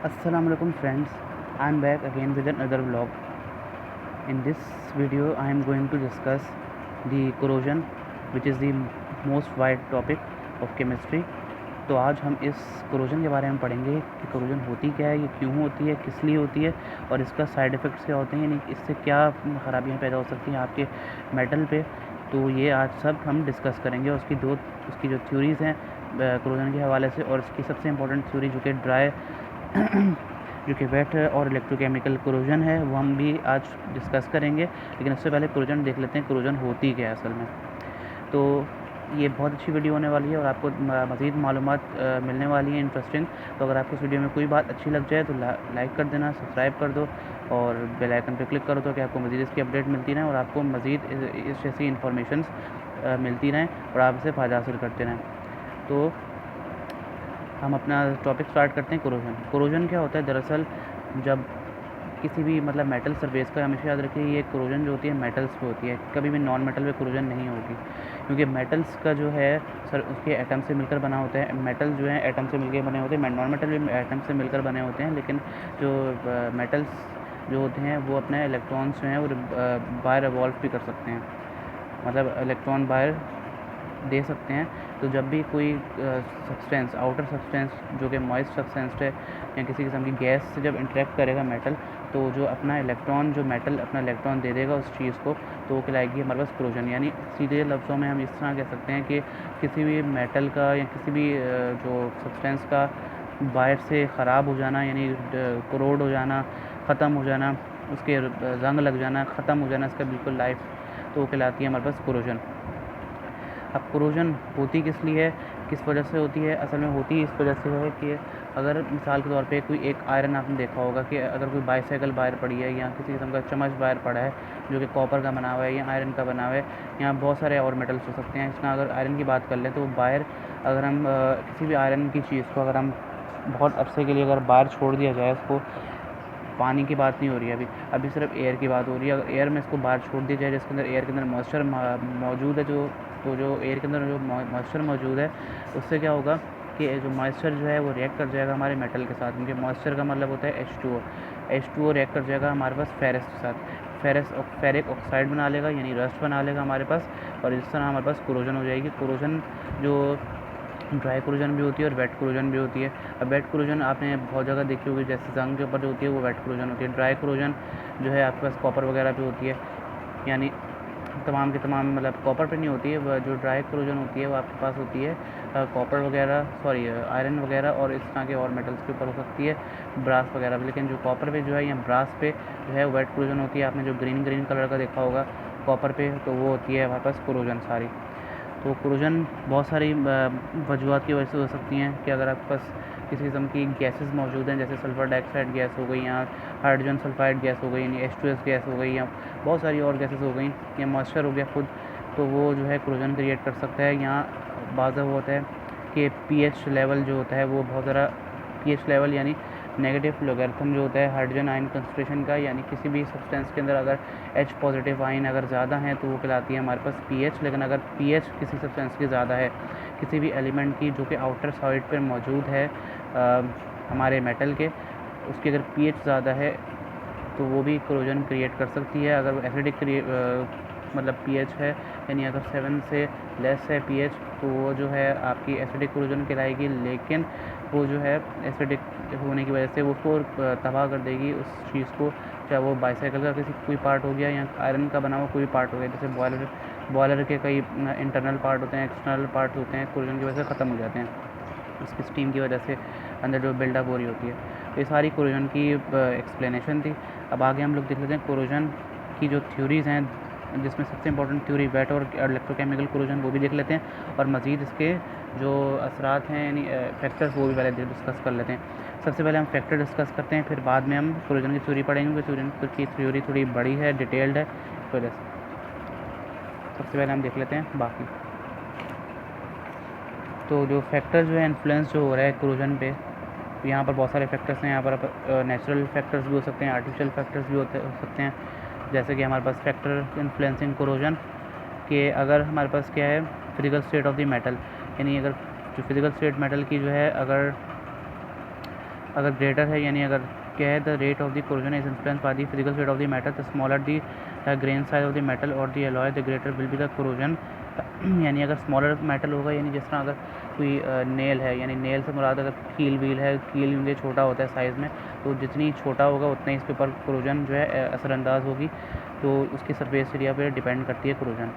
Assalamualaikum friends, I am back again with another vlog. In this video I am going to discuss the corrosion, which is the most wide topic of chemistry. तो आज हम इस corrosion के बारे में पढ़ेंगे कि corrosion होती क्या है, ये क्यों होती है, किस लिए होती है और इसका साइड इफ़ेक्ट्स क्या होते हैं, यानी इससे क्या ख़राबियाँ पैदा हो सकती हैं आपके मेटल पे। तो ये आज सब हम डिस्कस करेंगे और उसकी जो थ्योरीज़ हैं corrosion के हवाले से, और इसकी सबसे इम्पोर्टेंट थ्योरी जो कि जो कि वेट और इलेक्ट्रोकेमिकल कोरोजन है, वो हम भी आज डिस्कस करेंगे। लेकिन उससे पहले कोरोजन देख लेते हैं, कोरोजन होती क्या है असल में। तो ये बहुत अच्छी वीडियो होने वाली है और आपको मज़ीद मालूमात मिलने वाली है इंटरेस्टिंग। तो अगर आपको इस वीडियो में कोई बात अच्छी लग जाए तो लाइक कर देना, सब्सक्राइब कर दो और बेल आइकन पर क्लिक करो, तो कि आपको मज़ीद इसकी अपडेट मिलती रहें और आपको मज़ीद इस जैसी इन्फॉर्मेशन मिलती रहें और आप इससे फ़ायदा हासिल करते रहें। तो हम अपना टॉपिक स्टार्ट करते हैं। कोरोजन क्या होता है? दरअसल जब किसी भी मेटल सरफेस का, हमेशा याद रखिए ये कोरोजन जो होती है मेटल्स पे होती है, कभी भी नॉन मेटल पे कोरोजन नहीं होगी, क्योंकि मेटल्स का जो है उसके एटम से मिलकर बना होता है। मेटल जो है एटम से मिलकर बने होते हैं, नॉन मेटल भी एटम से मिलकर बने होते हैं, लेकिन जो मेटल्स जो होते हैं वो अपने इलेक्ट्रॉन्स जो हैं वो बाहर रिवॉल्व भी कर सकते हैं, मतलब इलेक्ट्रॉन बाहर दे सकते हैं। तो जब भी कोई सब्सटेंस, आउटर सब्सटेंस जो कि मॉइस्ट सब्सटेंस है या किसी किस्म की गैस से जब इंटरेक्ट करेगा मेटल, तो जो अपना इलेक्ट्रॉन, जो मेटल अपना इलेक्ट्रॉन दे देगा उस चीज़ को, तो वो कहलाएगी हमारे पास कोरोजन। यानी सीधे लफ्ज़ों में हम इस तरह कह सकते हैं कि किसी भी मेटल का या किसी भी जो सब्सटेंस का बाहर से ख़राब हो जाना, यानी करोड हो जाना, ख़त्म हो जाना, उसके जंग लग जाना, ख़त्म हो जाना इसका बिल्कुल लाइफ, तो वो कहलाती है हमारे पास कोरोजन। अब कोरोजन होती किस लिए है, किस वजह से होती है? असल में होती इस वजह से है कि अगर मिसाल के तौर पे कोई एक आयरन, आपने देखा होगा कि अगर कोई बाइसाइकिल वायर पड़ी है या किसी किस्म का चम्मच वायर पड़ा है जो कि कॉपर का बना हुआ है या आयरन का बना हुआ है, या बहुत सारे और मेटल्स हो सकते हैं। इसका अगर आयरन की बात कर लें तो वायर, अगर हम किसी भी आयरन की चीज़ को अगर हम बहुत अरसे के लिए अगर बाहर छोड़ दिया जाए, उसको, पानी की बात नहीं हो रही है अभी सिर्फ एयर की बात हो रही है। अगर एयर में इसको बाहर छोड़ दिया जाए, जिसके अंदर एयर के अंदर मॉइस्चर मौजूद है, जो एयर के अंदर जो मॉइस्चर मौजूद है, उससे क्या होगा कि जो मॉइस्चर जो है वो रिएक्ट कर जाएगा हमारे मेटल के साथ, क्योंकि मॉइस्चर का मतलब होता है H2O रिएक्ट कर जाएगा हमारे पास फेरस के साथ, फेरिक ऑक्साइड बना लेगा, यानी रस्ट बना लेगा हमारे पास, और इस तरह हमारे पास कोरोजन हो जाएगी। कोरोजन जो ड्राई कोरोजन भी होती है और वेट कोरोजन भी होती है। अब वेट कोरोजन आपने बहुत जगह देखी होगी, जैसे जंग के ऊपर जो होती है वो वेट कोरोजन होती है। ड्राई कोरोजन जो है आपके पास कॉपर वगैरह पे होती है, यानी तमाम के तमाम, कॉपर पे नहीं होती है। जो ड्राई कोरोजन होती है वो आपके पास होती है कॉपर वगैरह, आयरन वगैरह और इस तरह के और मेटल्स के ऊपर हो सकती है, ब्रास वगैरह पे। लेकिन जो कॉपर पे जो है या ब्रास पे जो है वेट कोरोजन होती है। आपने जो ग्रीन कलर का देखा होगा कॉपर पे, तो वो होती है हमारे पास कोरोजन सारी। तो कोरोजन बहुत सारी वजूहत की वजह से हो सकती हैं कि अगर आपके पास किसी किस्म की गैसेस मौजूद हैं, जैसे सल्फ़र डाइऑक्साइड गैस हो गई या हाइड्रोजन सल्फाइड गैस हो गई, यानी H2S गैस हो गई, या बहुत सारी और गैसेस हो गई, या मॉइस्चर हो गया खुद, तो वो जो है कोरोजन क्रिएट कर सकता है। यहाँ बाज़ होता है कि pH लेवल जो होता है वो बहुत ज़्यादा, pH लेवल यानी नेगेटिव लॉगरिथम जो होता है हाइड्रोजन आयन कंसंट्रेशन का, यानी किसी भी सब्सटेंस के अंदर अगर H पॉजिटिव आयन अगर ज़्यादा है तो वो कहलाती है हमारे पास pH। लेकिन अगर pH किसी सब्सटेंस की ज़्यादा है, किसी भी एलिमेंट की जो कि आउटर साइड पर मौजूद है हमारे मेटल के, उसकी अगर pH ज़्यादा है तो वो भी कोरोजन क्रिएट कर सकती है। अगर वो एसिडिक pH है, यानी अगर 7 से लेस है pH, तो वो जो है आपकी एसिडिक कोरोजन कहलाएगी। लेकिन वो जो है एसिडिक होने की वजह से वो उसको तबाह कर देगी उस चीज़ को, चाहे वो बाइसाइकिल का कोई पार्ट हो गया या आयरन का बना हुआ कोई पार्ट हो गया। जैसे बॉयलर के कई इंटरनल पार्ट होते हैं, एक्सटर्नल पार्ट होते हैं, कोरोजन की वजह से ख़त्म हो जाते हैं, उसकी स्टीम की वजह से अंदर जो बिल्डअप हो रही होती है। तो ये सारी कोरोजन की एक्सप्लेनेशन थी। अब आगे हम लोग देख लेते हैं कोरोजन की जो थ्योरीज़ हैं, जिसमें सबसे इंपॉर्टेंट थ्योरी वेट और इलेक्ट्रोकेमिकल कोरोजन, वो भी देख लेते हैं, और मज़ीद इसके जो असरात हैं यानी फैक्टर्स, वो भी पहले डिस्कस कर लेते हैं। सबसे पहले हम फैक्टर डिस्कस करते हैं, फिर बाद में हम कोरोजन की थ्योरी पढ़ेंगे, क्योंकि की थ्योरी थोड़ी बड़ी है, डिटेल्ड है, इस वजह से। सबसे पहले हम देख लेते हैं बाकी। तो जो फैक्टर जो है इन्फ्लुएंस जो हो रहा है कोरोजन पे, यहाँ पर बहुत सारे फैक्टर्स हैं। यहाँ पर नेचुरल फैक्टर्स भी हो सकते हैं, आर्टिफिशियल फैक्टर्स भी हो सकते हैं। जैसे कि हमारे पास फैक्टर इन्फ्लुएंसिंग कोरोजन के, अगर हमारे पास क्या है, physical state of the metal, यानी अगर जो फिजिकल स्टेट मेटल की जो है, अगर अगर ग्रेटर है यानी अगर क्या है, the rate of the corrosion is influence by the physical state of the metal, the smaller the grain size of the metal और the alloy the greater will be the corrosion. यानी अगर smaller metal होगा, यानी जिस तरह अगर कोई nail है, यानी नेल से मुराद अगर कील व्हील है, कील ये छोटा होता है साइज़ में, तो जितनी छोटा होगा उतना ही इसके ऊपर कोरोजन जो है असरअंदाज होगी, तो उसकी सरफेस एरिया पर डिपेंड करती है कोरोजन।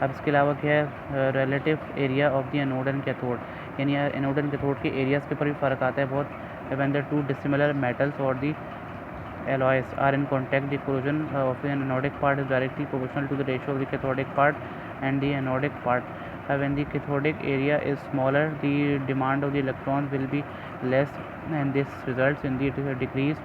अब इसके अलावा क्या है, relative area of the anode and cathode, यानी एनोड एंड कैथोड के एरियाज़ के ऊपर भी फ़र्क आता है बहुत। when the two dissimilar metals or the alloys are in contact, the corrosion of the anodic part is directly proportional to the ratio of the cathodic part and the anodic part. When the cathodic area is smaller, the demand of the electrons will be less, and this results in the decreased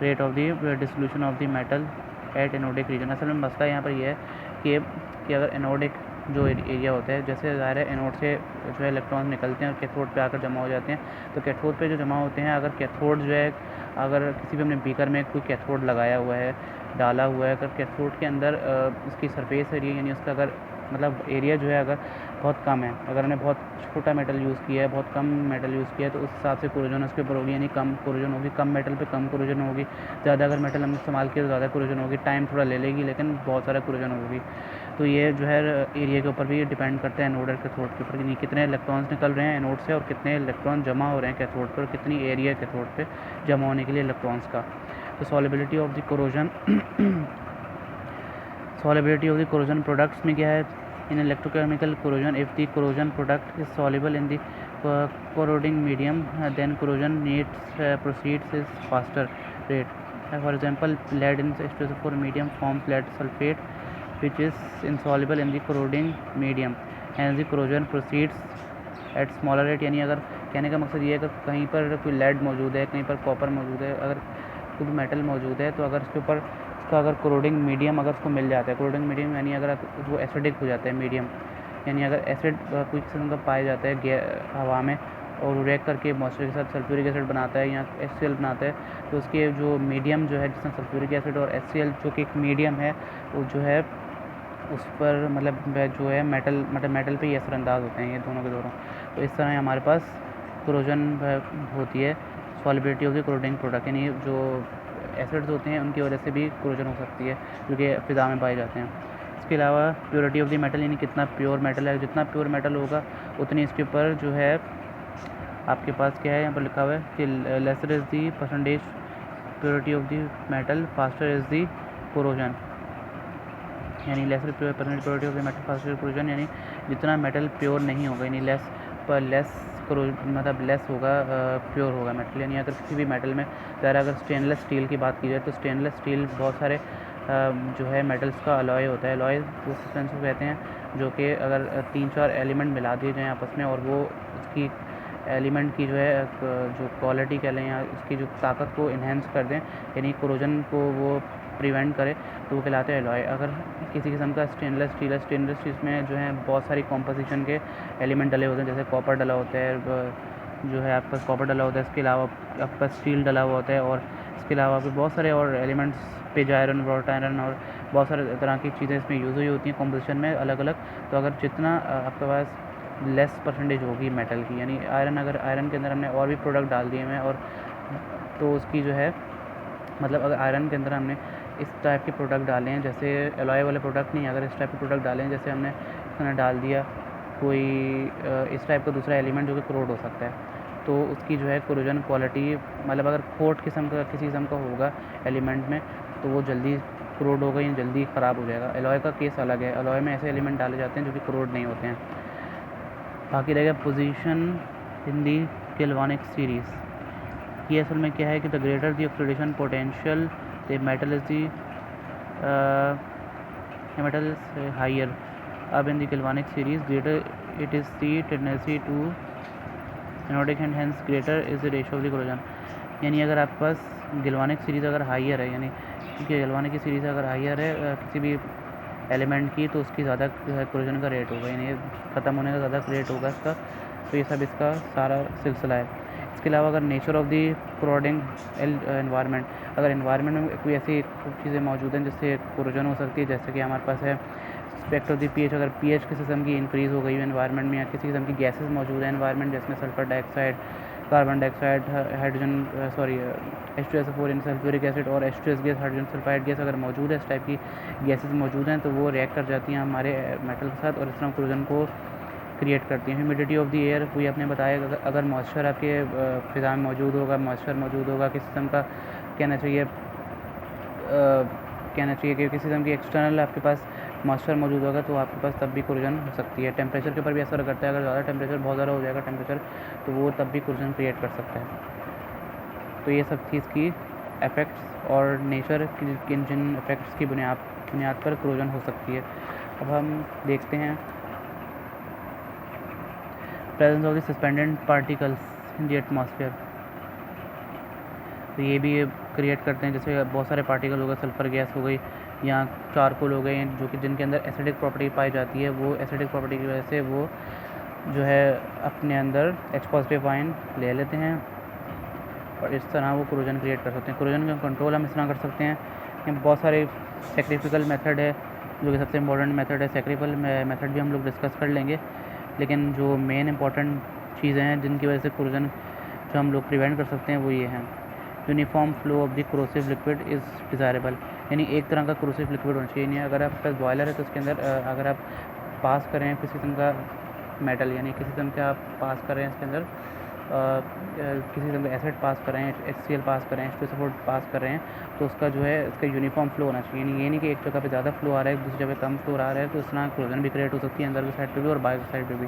rate of the dissolution of the metal at anodic region. असल में मसला यहाँ पर यह है कि अगर anodic जो एरिया होता है, जैसे ज़ाहिर है एनोड से जो है इलेक्ट्रॉन निकलते हैं और कैथोड पे आकर जमा हो जाते हैं, तो कैथोड पे जो जमा होते हैं, अगर कैथोड जो है, अगर किसी भी हमने बीकर में कोई कैथोड लगाया हुआ है, डाला हुआ है, अगर कैथोड के अंदर उसकी सरफेस एरिया यानी उसका अगर मतलब एरिया जो है अगर बहुत कम है, अगर हमने बहुत छोटा मेटल यूज़ किया है, बहुत कम मेटल यूज़ किया है, तो उस हिसाब से कोरोजन उसके ऊपर होगी, यानी कम कोरोजन होगी, कम मेटल पे कम कोरोजन होगी। ज़्यादा अगर मेटल हम इस्तेमाल किया तो ज़्यादा कोरोजन होगी, टाइम थोड़ा ले लेगी लेकिन बहुत सारा कोरोजन होगी। तो ये जो है एरिया के ऊपर भी डिपेंड करता है एनोड और कैथोड के ऊपर, कि कितने इलेक्ट्रॉन्स निकल रहे हैं एनोड से और कितने इलेक्ट्रॉन जमा हो रहे हैं कैथोड पर, कितनी एरिया कैथोड पे जमा होने के लिए इलेक्ट्रॉन्स का। तो solubility of the corrosion solubility of the corrosion products में क्या है, in electrochemical corrosion, if the corrosion product is soluble in the corroding medium, then corrosion needs proceeds is faster rate. For example, lead in H2SO4 medium forms lead sulfate which is insoluble in the corroding medium, hence the corrosion proceeds at smaller rate। यानी अगर कहने का मकसद ये है, अगर कहीं पर कोई लेड मौजूद है, कहीं पर कॉपर मौजूद है, अगर कोई मेटल मौजूद है, तो अगर इसके ऊपर इसका अगर कोरोडिंग मीडियम अगर उसको मिल जाता है, कोरोडिंग मीडियम यानी अगर वो एसिडिक हो जाता है मीडियम, यानी अगर एसिड कोई किस्म का पाया जाता है हवा में और रिएक्ट करके मॉइस्चर के साथ सल्फ्यूरिक एसिड बनाता है या HCl बनाता है, तो उसके जो मीडियम जो है, जिसमें सल्फ्यूरिक एसिड और HCl जो कि एक मीडियम है, वो जो है उस पर मतलब जो है मेटल पे ही असरअंदाज होते हैं ये दोनों के दोनों। तो इस तरह हमारे पास कोरोजन होती है, solubility of the corroding product, यानी जो एसिड्स होते हैं उनकी वजह से भी कोरोजन हो सकती है जो कि फ़िज़ा में पाए जाते हैं। इसके अलावा प्योरिटी ऑफ द मेटल, यानी कितना प्योर मेटल है, जितना प्योर मेटल होगा उतनी इसके ऊपर जो है आपके पास क्या है, यहाँ पर लिखा हुआ है कि lesser is the percentage purity of the metal faster is the corrosion, यानी lesser percentage purity of the metal faster corrosion, यानी जितना मेटल प्योर नहीं होगा, यानी लेस मतलब लेस होगा प्योर होगा मेटल। यानी अगर किसी भी मेटल में ज़रा अगर स्टेनलेस स्टील की बात की जाए, तो स्टेनलेस स्टील बहुत सारे जो है मेटल्स का अलॉय होता है। अलॉय वो सब्सटेंस को कहते हैं जो कि अगर 3-4 एलिमेंट मिला दिए जाएँ आपस में और वो उसकी एलिमेंट की जो है जो क्वालिटी कह लें या उसकी जो ताकत को इन्हेंस कर दें, यानी कोरोजन को वो प्रिवेंट करे, तो वो कहलाते हैं अलॉय। अगर किसी किस्म का स्टेनलेस स्टील में जो है बहुत सारी कॉम्पोजिशन के एलिमेंट डले होते हैं, जैसे कॉपर डला होता है, जो है आपका कॉपर डला होता है, इसके अलावा आपका स्टील डला हुआ होता है, और इसके अलावा भी बहुत सारे और एलिमेंट्स, पिज आयरन, व्रॉट आयरन और बहुत सारे तरह की चीज़ें इसमें यूज़ हुई होती हैं कॉम्पोजिशन में अलग अलग। तो अगर जितना आपके पास लेस परसेंटेज होगी मेटल की, यानी अगर आयरन के अंदर हमने और भी प्रोडक्ट डाल दिए हैं और तो उसकी जो है मतलब अगर आयरन के अंदर हमने इस टाइप के प्रोडक्ट डाले हैं, जैसे एलॉय वाले प्रोडक्ट नहीं, अगर इस टाइप के प्रोडक्ट डाले हैं, जैसे हमने डाल दिया कोई इस टाइप का दूसरा एलिमेंट जो कि कोरोड हो सकता है, तो उसकी जो है कोरोजन क्वालिटी मतलब अगर कोट किस्म का किसी किस्म का होगा एलिमेंट में, तो वो जल्दी कोरोड होगा या जल्दी ख़राब हो जाएगा। एलॉय का केस अलग है, एलॉय में ऐसे एलिमेंट डाले जाते हैं जो कि कोरोड नहीं होते हैं। बाकी रहेगा position in the galvanic series. ये असल में क्या है कि the greater the oxidation potential the metal is the metal is higher. अब in the galvanic series greater it is the tendency to anodic and hence greater is the ratio of the corrosion. यानी अगर आपके पास galvanic series अगर higher है, यानी क्योंकि galvanic की सीरीज़ अगर हायर है किसी भी एलिमेंट की, तो उसकी ज़्यादा कोरोजन का रेट होगा, यानी ख़त्म होने का ज़्यादा रेट होगा इसका। तो ये सब इसका सारा सिलसिला है। इसके अलावा अगर nature of the corroding environment, अगर एनवायरनमेंट में कोई ऐसी चीज़ें मौजूद हैं जिससे कोरोजन हो सकती है, जैसे कि हमारे पास है स्पेक्ट ऑफ दी पीएच, अगर पीएच किसी किस्म की इंक्रीज़ हो गई है एनवायरनमेंट में, या किसी किस्म की गैसेस मौजूद है एनवायरनमेंट जिसमें sulphur dioxide carbon dioxide, hydrogen H2SO4 यानी सल्फ्यूरिक एसिड और H2S gas, hydrogen sulphide gas अगर मौजूद है, इस टाइप की गैसेस मौजूद हैं, तो वो रिएक्ट कर जाती हैं हमारे मेटल के साथ और इस तरह कोरोजन को क्रिएट करती हैं। ह्यूमिडिटी ऑफ द एयर, कोई आपने बताया अगर मॉइस्चर आपके फ़िज़ा में मौजूद होगा, मॉइस्चर मौजूद होगा, किस किस्म का कहना चाहिए कि किसी किस्म की एक्सटर्नल आपके पास मॉइस्चर मौजूद होगा तो आपके पास तब भी कोरोजन हो सकती है। टेम्परेचर के ऊपर भी असर करता है, अगर ज़्यादा टेम्परेचर बहुत ज़्यादा हो जाएगा टेम्परेचर तो वो तब भी कोरोजन क्रिएट कर सकता है। तो ये सब चीज़ की इफ़ेक्ट्स और नेचर की जिन इफ़ेक्ट्स की बुनियाद पर कोरोजन हो सकती है। अब हम देखते हैं presence of the suspended particles in the atmosphere. तो ये भी क्रिएट करते हैं, जैसे बहुत सारे पार्टिकल हो गए, सल्फ़र गैस हो गई या चारकोल हो गए, जो कि जिनके अंदर एसिडिक प्रॉपर्टी पाई जाती है। वो एसिडिक प्रॉपर्टी की वजह से वो जो है अपने अंदर H+ आयन ले लेते हैं और इस तरह वो कोरोजन क्रिएट कर सकते हैं। कोरोजन का कंट्रोल हम इस तरह कर सकते हैं कि बहुत सारे सेक्रिफिकल मेथड है, जो कि सबसे इम्पोर्टेंट मेथड है। सेक्रिफिकल मेथड भी हम लोग डिस्कस कर लेंगे, लेकिन जो मेन इंपॉर्टेंट चीज़ें हैं जिनकी वजह से कोरोजन जो हम लोग प्रिवेंट कर सकते हैं वो ये हैं। Uniform flow of the corrosive liquid is desirable, यानी एक तरह का कोरोसिव लिक्विड होना चाहिए। यानी अगर आपके पास बॉयलर है तो उसके अंदर अगर आप पास करें किसी किस्म का मेटल, यानी किसी किस्म का आप पास करें इसके अंदर किसी किस्म का एसिड पास करें, HCl पास करें, H2SO4 पास कर रहे हैं, तो उसका जो है इसका यूनिफॉर्म फ्लो होना चाहिए। यानी ये नहीं कि एक जगह पे ज़्यादा फ्लो आ रहा है, दूसरी जगह कम फ्लो आ रहा है, तो इस तरह कोरोजन भी क्रिएट हो सकती है अंदर की साइड पे भी और बाहर की साइड पे भी।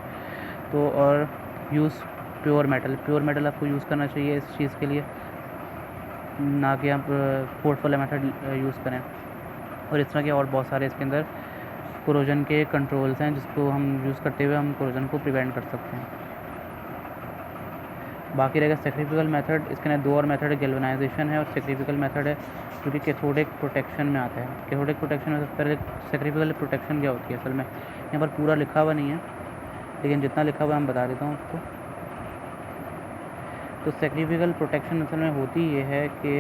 तो और यूज़ प्योर मेटल आपको यूज़ करना चाहिए इस चीज़ के लिए, ना कि आप फोर्थ वाला मेथड यूज़ करें। और इस तरह के और बहुत सारे इसके अंदर कोरोजन के कंट्रोल्स हैं जिसको हम यूज़ करते हुए हम कोरोजन को प्रिवेंट कर सकते हैं। बाकी रहेगा सेक्रिफिकल मेथड। इसके अंदर दो और मेथड है, गैल्वेनाइजेशन है और सेक्रिफिकल मेथड है, जो कि कैथोडिक प्रोटेक्शन में आता है। कैथोडिक प्रोटेक्शन में सबसे पहले सेक्रिफिकल प्रोटेक्शन क्या होती है, असल में यहाँ पर पूरा लिखा हुआ नहीं है, लेकिन जितना लिखा हुआ हम बता देता हूँ आपको। तो सेक्रिफिकल प्रोटेक्शन असल में होती ये है कि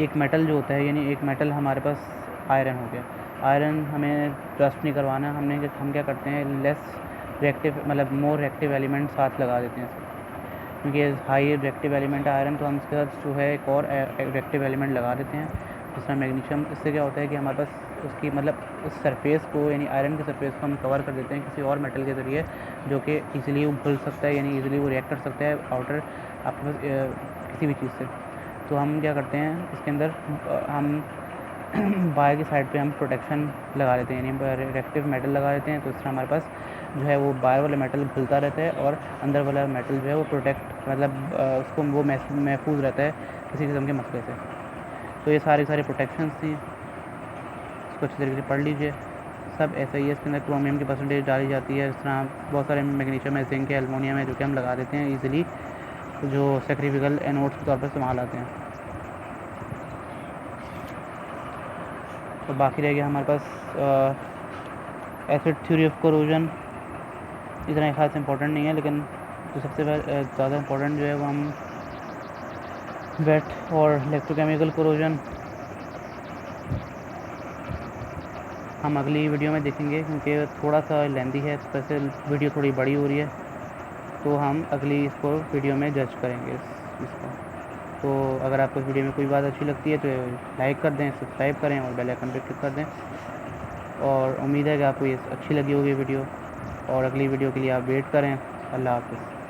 एक मेटल जो होता है, यानी एक मेटल हमारे पास आयरन हो गया, आयरन हमें रस्ट नहीं करवाना, हम क्या करते हैं लेस रिएक्टिव मतलब मोर रिएक्टिव एलिमेंट साथ लगा देते हैं, क्योंकि हाई रिएक्टिव एलिमेंट आयरन, तो हम इसके साथ जो है एक और रिएक्टिव एलिमेंट लगा देते हैं जिसमें मैग्नीशियम। इससे क्या होता है कि हमारे पास उसकी मतलब उस सरफेस को, यानी आयरन के सरफेस को हम कवर कर देते हैं किसी और मेटल के ज़रिए, जो कि ईज़िली वो घुल सकता है, यानी ईज़िली वो रिएक्ट कर सकता है आउटर आपके पास किसी भी चीज़ से। तो हम क्या करते हैं इसके अंदर हम बाहर की साइड पे हम प्रोटेक्शन लगा देते हैं, यानी रिएक्टिव मेटल लगा देते हैं, तो इस तरह हमारे पास जो है वो बाहर वाला मेटल घुलता रहता है और अंदर वाला मेटल जो है वो प्रोटेक्ट मतलब उसको वो महफूज रहता है किसी किस्म के मसले से। तो ये सारी प्रोटेक्शंस थी, इसको अच्छी तरीके से पढ़ लीजिए। सब ऐसा ही है, इसके अंदर क्रोमियम की परसेंटेज डाली जाती है, इस तरह बहुत सारे मैग्नीशियम है, जिंक है, एल्युमिनियम है, जो कि हम लगा देते हैं ईज़िली, जो सेक्रिफिकल एनोड्स के तौर पर इस्तेमाल आते हैं। तो बाकी रह गया हमारे पास एसिड थ्योरी ऑफ कोरोजन। इतना खास इंपॉर्टेंट नहीं है, लेकिन जो सबसे ज़्यादा इंपॉर्टेंट जो है वो हम वेट और इलेक्ट्रोकेमिकल कोरोजन हम अगली वीडियो में देखेंगे, क्योंकि थोड़ा सा लेंदी है, वैसे वीडियो थोड़ी बड़ी हो रही है, तो हम अगली इसको वीडियो में जज करेंगे इसको। तो अगर आपको इस वीडियो में कोई बात अच्छी लगती है तो लाइक कर दें, सब्सक्राइब करें और बेल आइकन पे क्लिक कर दें। और उम्मीद है कि आपको ये अच्छी लगी होगी वीडियो, और अगली वीडियो के लिए आप वेट करें। अल्लाह हाफ़िज़।